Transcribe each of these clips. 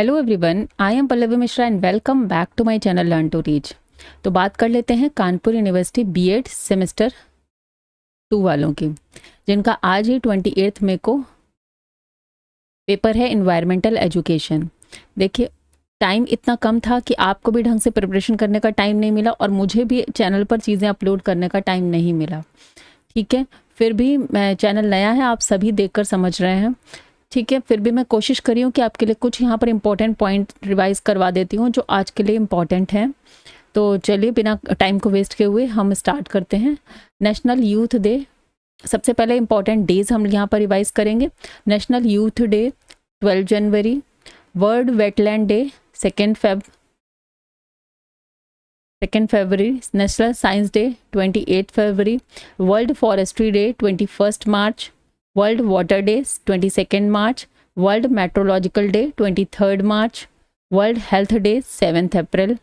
Hello everyone, I am Pallavi Mishra and welcome back to my channel learn to reach. तो बात कर लेते हैं कानपुर यूनिवर्सिटी बीएड सेमेस्टर 2 वालों की, जिनका आज ही 28 मई को पेपर है इन्वायरमेंटल एजुकेशन। देखिए, टाइम इतना कम था कि आपको भी ढंग से प्रिपरेशन करने का टाइम नहीं मिला और मुझे भी चैनल पर चीज़ें अपलोड करने का टाइम नहीं मिला। ठीक है, फिर भी मैं चैनल नया है, आप सभी देखकर समझ रहे हैं। ठीक है, फिर भी मैं कोशिश करी हूँ कि आपके लिए कुछ यहाँ पर इंपॉर्टेंट पॉइंट रिवाइज करवा देती हूँ जो आज के लिए इम्पॉर्टेंट हैं। तो चलिए बिना टाइम को वेस्ट किए हुए हम स्टार्ट करते हैं। नेशनल यूथ डे, सबसे पहले इंपॉर्टेंट डेज हम यहाँ पर रिवाइज करेंगे। नेशनल यूथ डे 12 जनवरी, वर्ल्ड वेटलैंड डे 2 फरवरी, नेशनल साइंस डे 28 फरवरी, वर्ल्ड फॉरेस्ट्री डे 21 मार्च, वर्ल्ड वाटर डे 22 मार्च, वर्ल्ड मेट्रोलॉजिकल डे 23 मार्च, वर्ल्ड हेल्थ डे 7 अप्रैल,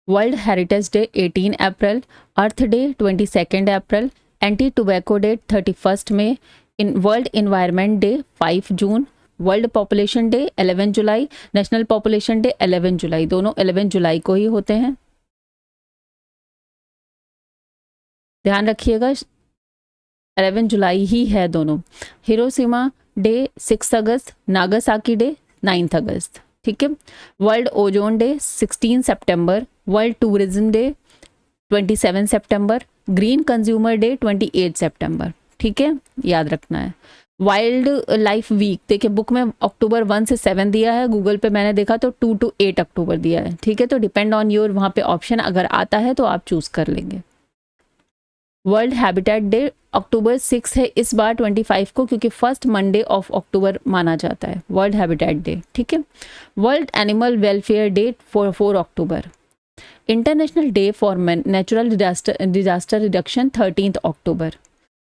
वर्ल्ड हेरिटेज डे 18 अप्रैल, अर्थ डे 22 अप्रैल, एंटी टोबैको डे 31 मई, इन वर्ल्ड इन्वायरमेंट डे 5 जून, वर्ल्ड पॉपुलेशन डे 11 जुलाई, नेशनल पॉपुलेशन डे 11 जुलाई, दोनों 11 जुलाई को ही होते हैं। ध्यान रखिएगा, 11 जुलाई ही है दोनों। हिरोशिमा डे 6 अगस्त, नागासाकी डे 9 अगस्त। ठीक है, वर्ल्ड ओजोन डे 16 सितंबर, वर्ल्ड टूरिज्म डे 27 सितंबर, ग्रीन कंज्यूमर डे 28 सितंबर। ठीक है, याद रखना है। वाइल्ड लाइफ वीक, देखिए बुक में अक्टूबर 1 से 7 दिया है, गूगल पे मैंने देखा तो 2 to 8 अक्टूबर दिया है। ठीक है, तो डिपेंड ऑन योर, वहाँ पे ऑप्शन अगर आता है तो आप चूज कर लेंगे। वर्ल्ड हैबिटेट डे अक्टूबर 6 है इस बार 25 को, क्योंकि फर्स्ट मंडे ऑफ अक्टूबर माना जाता है वर्ल्ड हैबिटेट डे। ठीक है, world animal welfare day 4 October, international day for natural disaster reduction 13 October,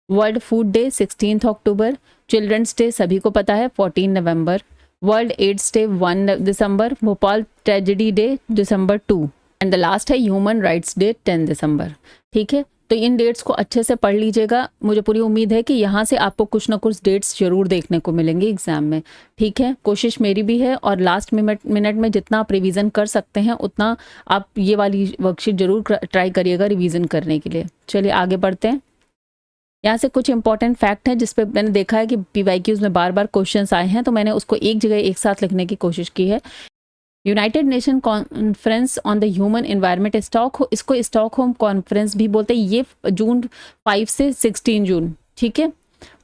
world food day 16 October, children's day सभी को पता है 14 November, world AIDS day 1 December, Bhopal tragedy day December 2 and the last है human rights day 10 December. ठीक है, तो इन dates को अच्छे से पढ़ लीजिएगा। मुझे पूरी उम्मीद है कि यहाँ से आपको कुछ ना कुछ डेट्स जरूर देखने को मिलेंगे एग्जाम में। ठीक है, कोशिश मेरी भी है और लास्ट मिनट में जितना आप रिवीजन कर सकते हैं उतना आप ये वाली वर्कशीट जरूर ट्राई करिएगा रिवीजन करने के लिए। चलिए आगे बढ़ते हैं। यहाँ से कुछ इंपॉर्टेंट फैक्ट हैं जिस पे मैंने देखा है कि PYQs में बार बार क्वेश्चंस आए हैं, तो मैंने उसको एक जगह एक साथ लिखने की कोशिश की है। United nation conference on the human environment इसको स्टॉकहोम कॉन्फ्रेंस भी बोलते हैं। ये जून 5 से 16 जून, ठीक है,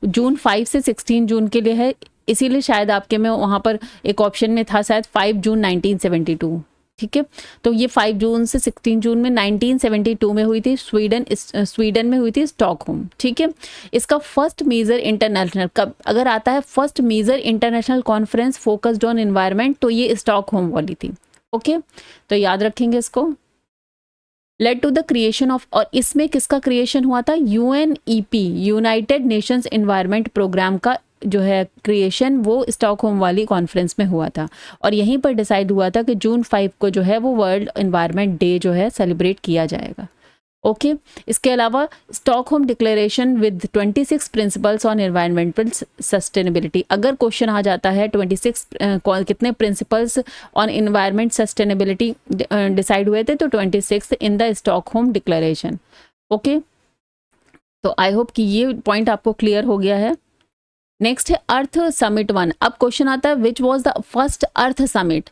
जून 5 से 16 जून के लिए है, इसीलिए शायद आपके में वहाँ पर एक ऑप्शन में था शायद 5 जून 1972। ठीक है, तो ये 5 जून से 16 जून में 1972 में हुई थी, स्वीडन में हुई थी, स्टॉकहोम। ठीक है, इसका फर्स्ट मेजर इंटरनेशनल कब अगर आता है, first major international conference focused on environment, तो ये स्टॉकहोम वाली थी। ओके, तो याद रखेंगे इसको। Led to the creation of, और इसमें किसका क्रिएशन हुआ था, UNEP United Nations environment programme का जो है क्रिएशन, वो स्टॉकहोम वाली कॉन्फ्रेंस में हुआ था और यहीं पर डिसाइड हुआ था कि जून 5 को जो है वो वर्ल्ड एनवायरनमेंट डे जो है सेलिब्रेट किया जाएगा। ओके, इसके अलावा Stockholm declaration with 26 principles on environmental sustainability, अगर क्वेश्चन आ जाता है 26 कितने principles on environment sustainability decide हुए थे, तो 26 in the Stockholm declaration. Okay, तो आई होप कि ये पॉइंट आपको क्लियर हो गया है। नेक्स्ट है अर्थ समिट 1। अब क्वेश्चन आता है which was the first earth summit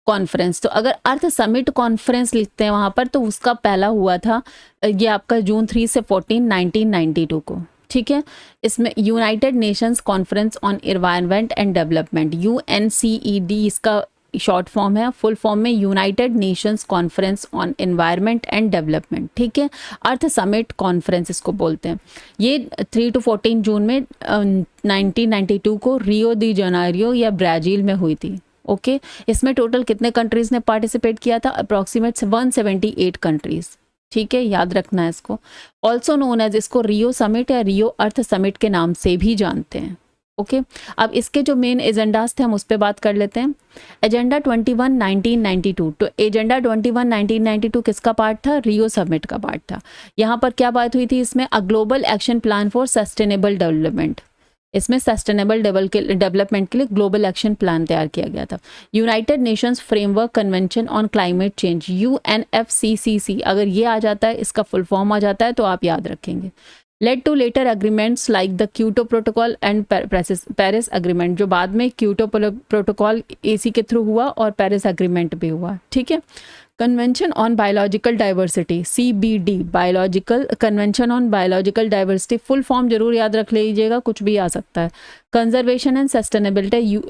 conference, तो अगर अर्थ समिट कॉन्फ्रेंस लिखते हैं वहां पर, तो उसका पहला हुआ था ये आपका जून 3 से 14 1992 को। ठीक है, इसमें United Nations conference on environment and development, UNCED इसका शॉर्ट फॉर्म है, फुल फॉर्म में United Nations conference on environment and development. ठीक है, अर्थ समिट कॉन्फ्रेंस इसको बोलते हैं। ये 3 to 14 जून में 1992 को रियो दी जनेरियो या ब्राज़ील में हुई थी। ओके, इसमें टोटल कितने कंट्रीज ने पार्टिसिपेट किया था, अप्रॉक्सीमेट 178 कंट्रीज। ठीक है, याद रखना है इसको। ऑल्सो नोन एज, इसको रियो समिट या रियो अर्थ समिट के नाम से भी जानते हैं। ओके, अब इसके जो मेन एजेंडाज थे हम उस पर बात कर लेते हैं। एजेंडा 21 1992, तो एजेंडा 21 1992 किसका पार्ट था, रियो समिट का पार्ट था। यहाँ पर क्या बात हुई थी इसमें, a global action plan for sustainable development. इसमें सस्टेनेबल डेवलपमेंट के लिए ग्लोबल एक्शन प्लान तैयार किया गया था। United Nations framework convention on climate change, UNFCCC, अगर ये आ जाता है, इसका फुल फॉर्म आ जाता है तो आप याद रखेंगे। Led to later agreements like the Kyoto protocol and Paris agreement, जो बाद में क्योटो प्रोटोकॉल AC के थ्रू हुआ और पेरिस अग्रीमेंट भी हुआ, ठीक है। Convention on biological diversity, CBD, biological convention on biological diversity, full form जरूर याद रख लीजिएगा, कुछ भी आ सकता है। Conservation and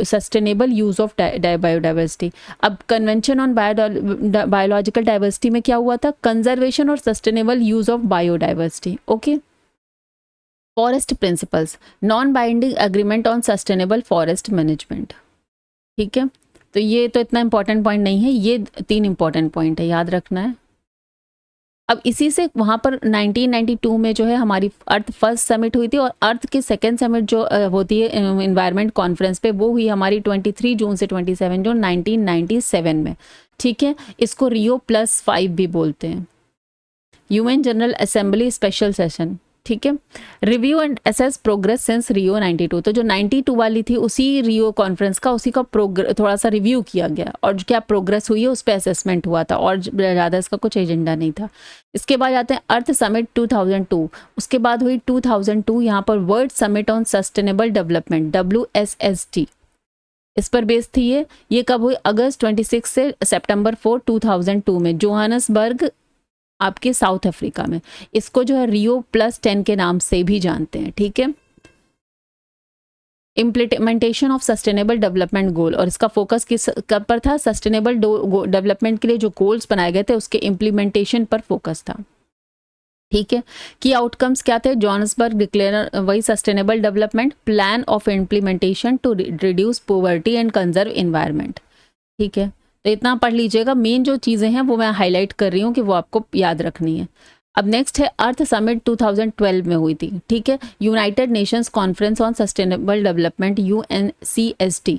sustainable use of biodiversity. अब कन्वेंशन ऑन बायोलॉजिकल डाइवर्सिटी में क्या हुआ था? कंजर्वेशन और sustainable use of biodiversity, okay. Forest principles, non binding agreement on sustainable forest management, ठीक है। तो ये तो इतना इंपॉर्टेंट पॉइंट नहीं है, ये 3 इंपॉर्टेंट पॉइंट है, याद रखना है। अब इसी से वहाँ पर 1992 में जो है हमारी अर्थ फर्स्ट समिट हुई थी, और अर्थ की सेकेंड समिट जो होती है इन्वायरमेंट कॉन्फ्रेंस पे, वो हुई हमारी 23 जून से 27 जून 1997 में, ठीक है। इसको Rio+5 भी बोलते हैं। UN general assembly special session, ठीक है। Review and assess progress since Rio 92, तो जो 92 वाली थी उसी रियो कॉन्फ्रेंस का, उसी का थोड़ा सा रिव्यू किया गया, और जो क्या प्रोग्रेस हुई है उस पर असेसमेंट हुआ था, और ज़्यादा इसका कुछ एजेंडा नहीं था। इसके बाद आते हैं अर्थ समिट 2002, उसके बाद हुई 2002 यहाँ पर world summit on sustainable development, WSSD, इस पर बेस थी ये कब हुई? अगस्त 26 से सितंबर 4, 2002 में, जोहानसबर्ग, आपके साउथ अफ्रीका में। इसको जो है Rio+10 के नाम से भी जानते हैं, ठीक है। Implementation of sustainable development goal, और इसका फोकस किस कब पर था? सस्टेनेबल डेवलपमेंट के लिए जो गोल्स बनाए गए थे उसके इम्प्लीमेंटेशन पर फोकस था, ठीक है। की आउटकम्स क्या थे? जोहानसबर्ग डिक्लेयर, वही sustainable development plan of implementation to reduce poverty and conserve environment, ठीक है। तो इतना पढ़ लीजिएगा, मेन जो चीज़ें हैं वो मैं हाईलाइट कर रही हूँ कि वो आपको याद रखनी है। अब नेक्स्ट है अर्थ समिट 2012 में हुई थी, ठीक है। United Nations conference on sustainable development, UNCSD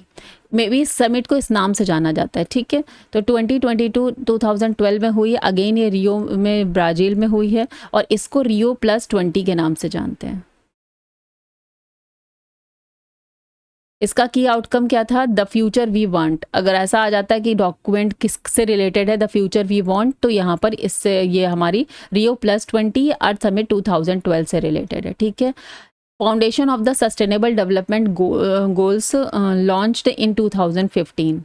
में भी इस समिट को इस नाम से जाना जाता है, ठीक है। तो 2012 में हुई है, अगेन ये रियो में ब्राज़ील में हुई है, और इसको Rio+20 के नाम से जानते हैं। इसका की आउटकम क्या था? The future we want. अगर ऐसा आ जाता है कि डॉक्यूमेंट किससे रिलेटेड है, द फ्यूचर वी वांट, तो यहाँ पर इससे ये हमारी Rio+20 अर्थ समिट 2012 से रिलेटेड है, ठीक है। Foundation of the sustainable development goals launched in 2015,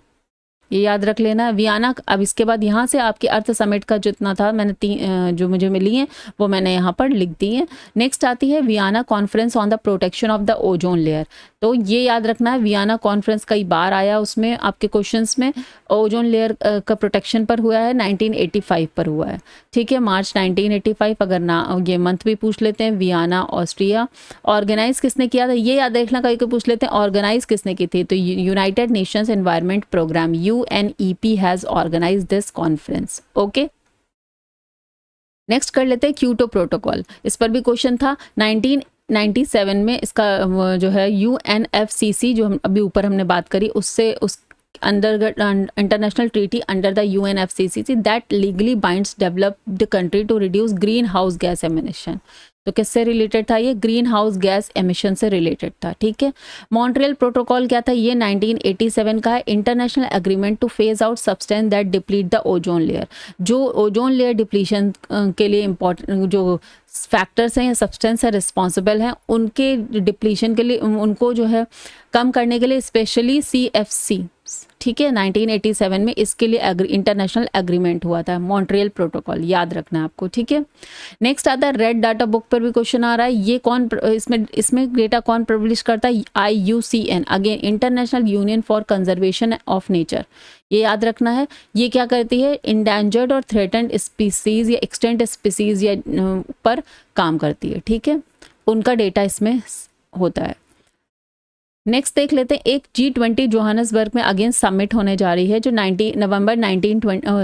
ये याद रख लेना। वियना, अब इसके बाद यहाँ से आपके अर्थ समिट का जितना था, मैंने जो मुझे मिली हैं वो मैंने यहाँ पर लिख दी है। नेक्स्ट आती है Vienna conference on the protection of the ozone layer, तो ये याद रखना है, वियना कॉन्फ्रेंस कई बार आया उसमें आपके क्वेश्चंस में। ओजोन लेयर का प्रोटेक्शन पर हुआ है, 1985 पर हुआ है, ठीक है, मार्च 1985। अगर ना ये मंथ भी पूछ लेते हैं, वियना ऑस्ट्रिया। ऑर्गेनाइज किसने किया था, ये याद रखना, कहीं को पूछ लेते हैं ऑर्गेनाइज किसने की थी, तो United Nations environment programme, UNEP has organise this conference, okay. Next कर लेते हैं क्योटो प्रोटोकॉल, इस पर भी क्वेश्चन था 1997 में। इसका जो है UNFCCC, जो हम अभी ऊपर हमने बात करी, उससे उस under international treaty under the UNFCCC that legally binds developed country to reduce green house gas emission. तो किससे रिलेटेड था ये? ग्रीन हाउस गैस एमिशन से रिलेटेड था, ठीक है। मॉन्ट्रियल प्रोटोकॉल क्या था? ये 1987 का है, international agreement two phase out substance that deplete the ozone layer. जो ओजोन लेयर डिप्लीशन के लिए इम्पोर्टेंट जो फैक्टर्स हैं या सब्सटेंस है रिस्पॉन्सिबल हैं, उनके डिप्लीशन के लिए, उनको जो है कम करने के लिए स्पेशली CFC, ठीक है, 1987 में इसके लिए इंटरनेशनल एग्रीमेंट हुआ था, मॉन्ट्रियल प्रोटोकॉल, याद रखना है आपको, ठीक है। नेक्स्ट आता है रेड डाटा बुक पर भी क्वेश्चन आ रहा है, ये कौन इसमें डेटा कौन पब्लिश करता है? IUCN, again international union for conservation of nature, ये याद रखना है। ये क्या करती है? इंडेंजर्ड और थ्रेटन्ड स्पीसीज या एक्सटेंट स्पीसीज या पर काम करती है, ठीक है, उनका डेटा इसमें होता है। नेक्स्ट देख लेते हैं, एक G20 जोहानसबर्ग में अगेन समिट होने जा रही है, जो नवंबर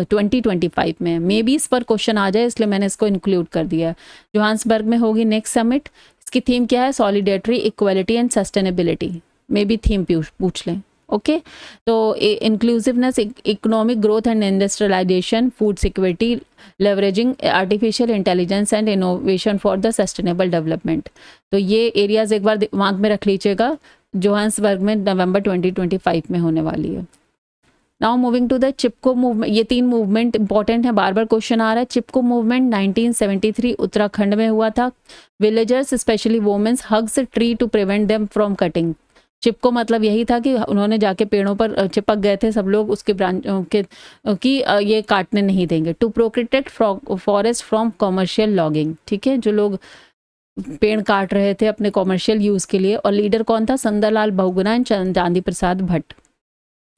2025 में। मे बी इस पर क्वेश्चन आ जाए, इसलिए मैंने इसको इंक्लूड कर दिया है। जोहानसबर्ग में होगी नेक्स्ट समिट, इसकी थीम क्या है? Solidarity, equality and sustainability, may be theme पूछ लें, ओके तो inclusiveness, economic growth and industrialisation, food security, leveraging artificial intelligence and innovation for the sustainable development. तो ये एरियाज एक बार दिमाग में रख लीजिएगा, जोहान्सबर्ग में नवंबर 2025 में होने वाली है। Now moving to the Chipko movement, ये 3 मूवमेंट इंपॉर्टेंट है, बार बार क्वेश्चन आ रहा है। चिपको मूवमेंट 1973 उत्तराखंड में हुआ था। Villagers specially women's hugs tree to prevent them from cutting. Chipko मतलब यही था कि उन्होंने जाके पेड़ों पर चिपक गए थे सब लोग, उसके ब्रांच के कि ये काटने नहीं देंगे। To protect forest from commercial logging, ठीक है, जो लोग पेड़ काट रहे थे अपने कॉमर्शियल यूज़ के लिए। और लीडर कौन था? सुंदरलाल बहुगुणा एंड चांदी प्रसाद भट्ट।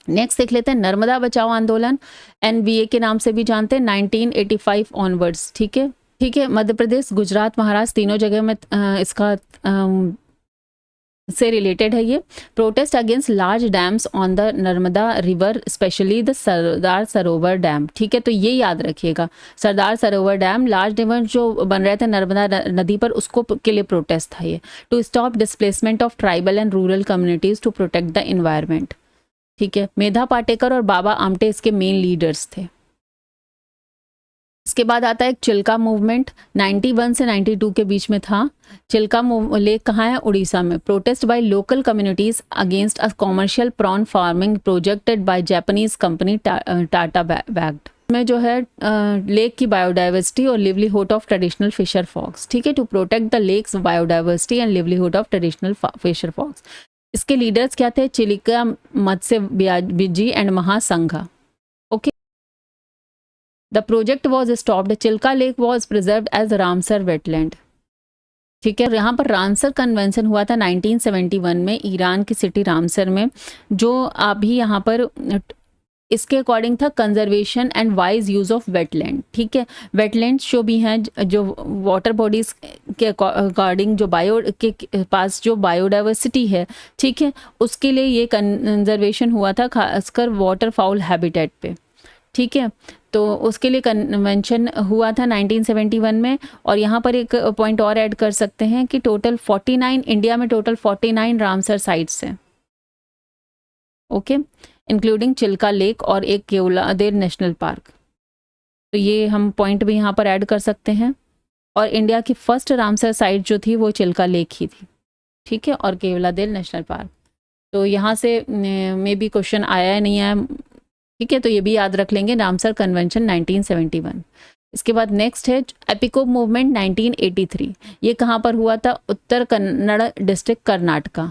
नेक्स्ट देख लेते हैं नर्मदा बचाओ आंदोलन, NBA के नाम से भी जानते हैं, 1985 ऑनवर्ड्स, ठीक है। ठीक है, मध्य प्रदेश, गुजरात, महाराष्ट्र तीनों जगह में इसका से रिलेटेड है ये। Protest against large dams on the Narmada river, specially the Sardar Sarovar dam, ठीक है। तो ये याद रखिएगा, सरदार सरोवर डैम, लार्ज डैम जो बन रहे थे नर्मदा नदी पर, उसको के लिए प्रोटेस्ट था ये। To stop displacement of tribal and rural communities to protect the environment, ठीक है। मेधा पाटेकर और बाबा आमटे इसके मेन लीडर्स थे। इसके बाद आता है एक चिल्का मूवमेंट, 91 से 92 के बीच में था। चिल्का लेक कहाँ है? उड़ीसा में। Protest by local communities against a commercial prawn farming projected by Japanese company Tata bagged में जो है लेक की बायोडाइवर्सिटी और livelihood of traditional fisher folks, ठीक है। To protect the lake's biodiversity and livelihood of traditional fisher folks. इसके leaders क्या थे? चिलिका मत्स्य बिजी and Mahasangha, okay. The project was stopped, Chilka lake was preserved as Ramsar wetland, ठीक है। यहाँ पर रामसर कन्वेंशन हुआ था 1971 में ईरान की सिटी रामसर में, जो अभी यहाँ पर इसके अकॉर्डिंग था conservation and wise use of wetland, ठीक है। वेटलैंड्स जो भी हैं, जो वाटर बॉडीज के अकॉर्डिंग जो बायो के पास जो बायोडाइवर्सिटी है, ठीक है, उसके लिए ये कंजर्वेशन हुआ था, खासकर वाटर फाउल हैबिटेट पे, ठीक है। तो उसके लिए कन्वेंशन हुआ था 1971 में। और यहाँ पर एक पॉइंट और ऐड कर सकते हैं कि टोटल 49 इंडिया में टोटल 49 रामसर साइट्स हैं, ओके, इंक्लूडिंग चिल्का लेक और एक केवलादेव नेशनल पार्क। तो ये हम पॉइंट भी यहाँ पर ऐड कर सकते हैं। और इंडिया की फर्स्ट रामसर साइट जो थी वो चिल्का लेक ही थी, ठीक है, और केवलादेव नेशनल पार्क। तो यहाँ से मे बी क्वेश्चन आया है नहीं आया, ठीक है, तो ये भी याद रख लेंगे, रामसर कन्वेंशन 1971। इसके बाद नेक्स्ट है एपिको मूवमेंट 1983। ये कहाँ पर हुआ था? उत्तर कन्नड़ डिस्ट्रिक्ट, कर्नाटका।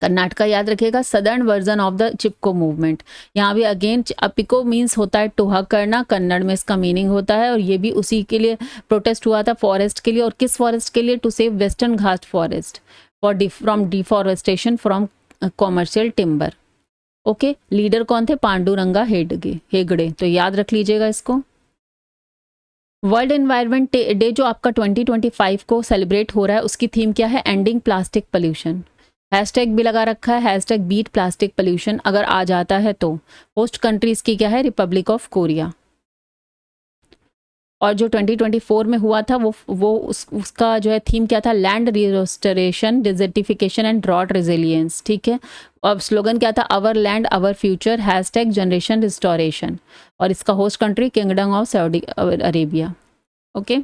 कर्नाटका याद रखिएगा, southern version of the Chipko movement. यहाँ भी अगेन एपिको मीन्स होता है टोहा करना, कन्नड़ में इसका मीनिंग होता है। और ये भी उसी के लिए प्रोटेस्ट हुआ था, फॉरेस्ट के लिए। और किस फॉरेस्ट के लिए? To save Western Ghat forest for from deforestation from commercial timber, okay. Leader कौन थे? पांडुरंगा हेगड़े, तो याद रख लीजिएगा इसको। वर्ल्ड एनवायरनमेंट डे जो आपका 2025 को सेलिब्रेट हो रहा है, उसकी थीम क्या है? Ending plastic pollution. हैशटैग भी लगा रखा है, हैशटैग बीट प्लास्टिक पोल्यूशन, अगर आ जाता है तो। होस्ट कंट्रीज की क्या है? Republic of Korea. और जो 2024 में हुआ था उसका जो है थीम क्या था? Land restoration, desertification and drought resilience, ठीक है। और स्लोगन क्या था? Our land our future, hashtag generation restoration. और इसका host country Kingdom of Saudi Arabia, okay.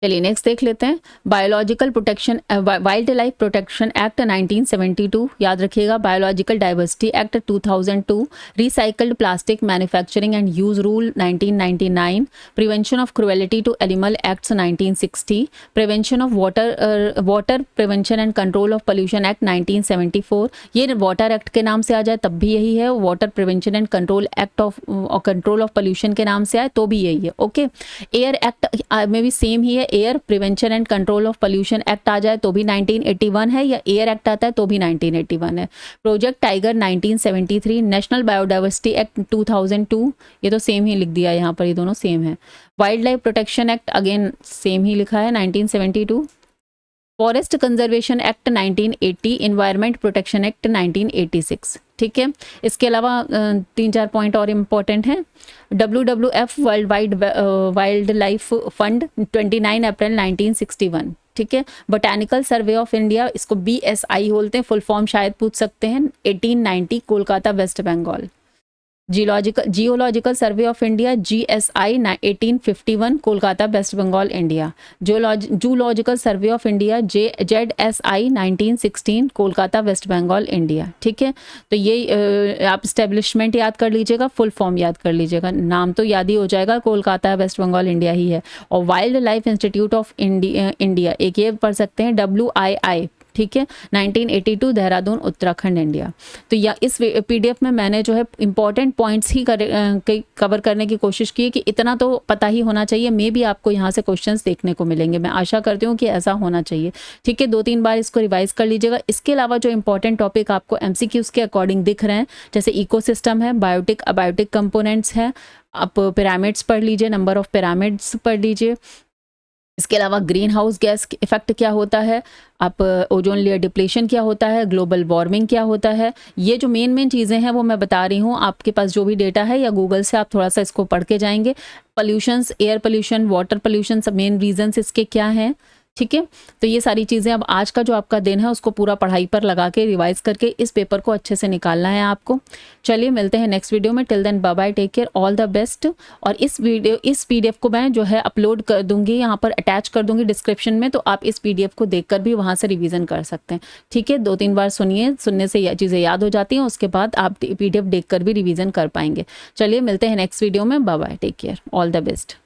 चलिए नेक्स्ट देख लेते हैं, biological protection wild life protection act 1972, याद रखिएगा। Biological diversity act 2002, recycled plastic manufacturing and use rule 1999, prevention of cruelty to animal acts 1960, prevention of water prevention and control of pollution act 1974। ये water act के नाम से आ जाए तब भी यही है, water prevention and control act of control of pollution के नाम से आए तो भी यही है, ओके। एयर एक्ट में भी सेम ही है, air prevention and control of pollution act आ जाए तो भी 1981 है, या एयर एक्ट आता है तो भी 1981 है। Project tiger 1973, national biodiversity act 2002, ये तो सेम ही लिख दिया यहाँ पर, ये दोनों सेम है। Wild life protection act again same ही लिखा है 1972। Forest conservation act 1980, environment protection act 1986, ठीक है। इसके अलावा 3-4 पॉइंट और इम्पोर्टेंट हैं। WWF world wide wild life fund 29 अप्रैल 1961, ठीक है। बोटैनिकल सर्वे ऑफ इंडिया, इसको BSI बोलते हैं, फुल फॉर्म शायद पूछ सकते हैं, 1890, Kolkata West Bengal. Geological survey of India GSI 1851, Kolkata West Bengal India. Zoological survey of India ZSI 1916, Kolkata West Bengal India. ठीक है, तो ये आप इस्टेब्लिशमेंट याद कर लीजिएगा, फुल फॉर्म याद कर लीजिएगा, नाम तो याद ही हो जाएगा, कोलकाता वेस्ट बंगाल इंडिया ही है। और wild life institute of India एक ये पढ़ सकते हैं WII, ठीक है, 1982, देहरादून उत्तराखंड इंडिया। तो या इस PDF में मैंने जो है इंपॉर्टेंट पॉइंट्स ही कवर करने की कोशिश की है कि इतना तो पता ही होना चाहिए। मे भी आपको यहाँ से क्वेश्चंस देखने को मिलेंगे, मैं आशा करती हूँ कि ऐसा होना चाहिए। ठीक है, 2-3 बार इसको रिवाइज कर लीजिएगा। इसके अलावा जो इंपॉर्टेंट टॉपिक आपको MCQs के अकॉर्डिंग दिख रहे हैं, जैसे इकोसिस्टम है, बायोटिक अबायोटिक कंपोनेंट्स हैं, आप पिरामिड्स पढ़ लीजिए, नंबर ऑफ पिरामिड्स पढ़ लीजिए। इसके अलावा ग्रीन हाउस गैस इफेक्ट क्या होता है, आप ओजोन लेयर डिप्लेशन क्या होता है, ग्लोबल वार्मिंग क्या होता है, ये जो मेन चीज़ें हैं वो मैं बता रही हूँ। आपके पास जो भी डेटा है या गूगल से आप थोड़ा सा इसको पढ़ के जाएंगे। Pollutions, air pollution, water pollution, सब मेन रीजंस इसके क्या हैं। ठीक है, तो ये सारी चीज़ें अब आज का जो आपका दिन है उसको पूरा पढ़ाई पर लगा के रिवाइज करके इस पेपर को अच्छे से निकालना है आपको। चलिए मिलते हैं नेक्स्ट वीडियो में, till then bye bye, take care, all the best. और इस PDF को मैं जो है अपलोड कर दूंगी, यहाँ पर अटैच कर दूंगी डिस्क्रिप्शन में, तो आप इस PDF को देखकर भी वहाँ से रिवीजन कर सकते हैं। ठीक है, 2-3 बार सुनिए, सुनने से चीज़ें याद हो जाती हैं, उसके बाद आप PDF देखकर भी रिविज़न कर पाएंगे। चलिए मिलते हैं नेक्स्ट वीडियो में, bye bye, take care, all the best.